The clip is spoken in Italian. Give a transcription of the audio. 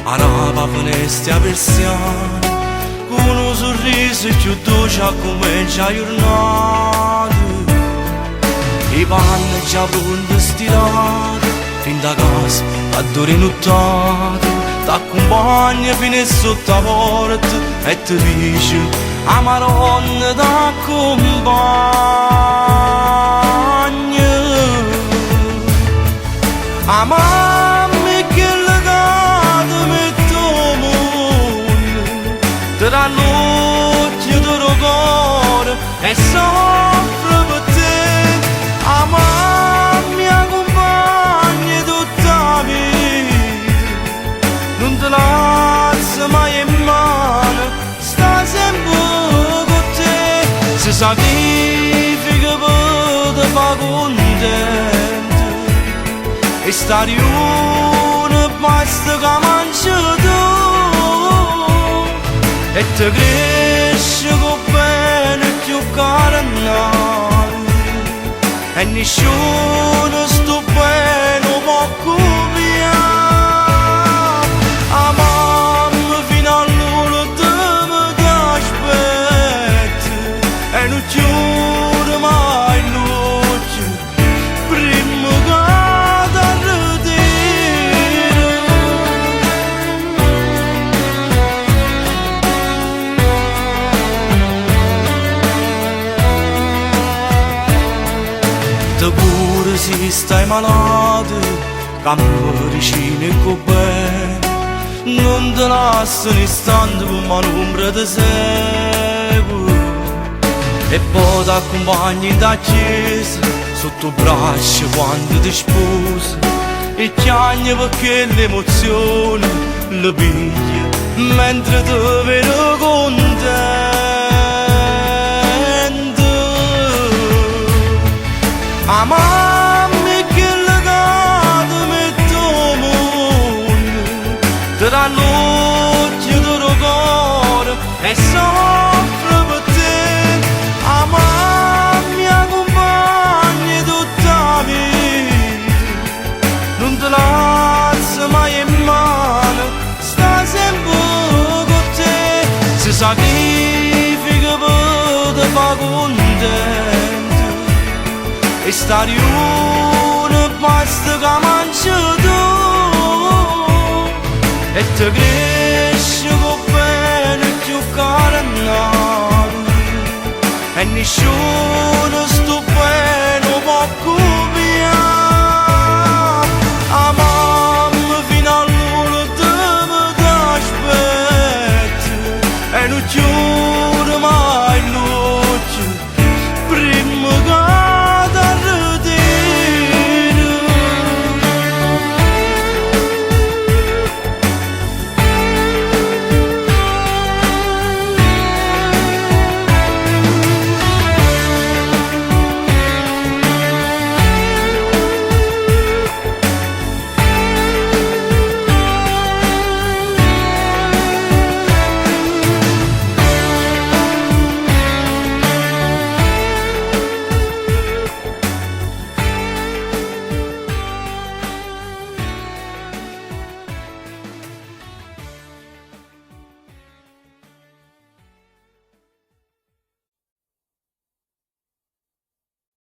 Araba veneste a persiana con un sorriso più dolce come già giornata. I panni già pronti stirati fin da casa a due nottate. T'accompagna fino a sotto la porta e ti dice a Maronna t'accompagna. A mamma che legata mette al mondo, tra notti e del cuore e soffre per te. A mamma accompagna tutta la vita, non te lascia mai in mano, sta sempre con te. Si sacrifica per te fa contento e stare uno basta che mangi tu e ti cresce con bene più caro a noi e nessuno sto bene può copiare. A mamma fino all'ultimo ti aspetta e non chiude mai l'occhio prima che pure se stai malato, campo vicino e con bene, non te lascia un istante come un'ombra ti segue. E poi ti accompagni da chiesa, sotto braccio quando ti sposi, e chiagni perché l'emozione la piglia, mentre ti vedo contento. A mamma che legata mette al mondo, tra notti e del cuore e soffre per te. A mamma accompagna tutta la vita, non te lascia mai in mano, sta sempre con te. Si sacrifica per te fa contento e stare uno basta che mangi tu e ti cresce con bene più caro a noi e nessuno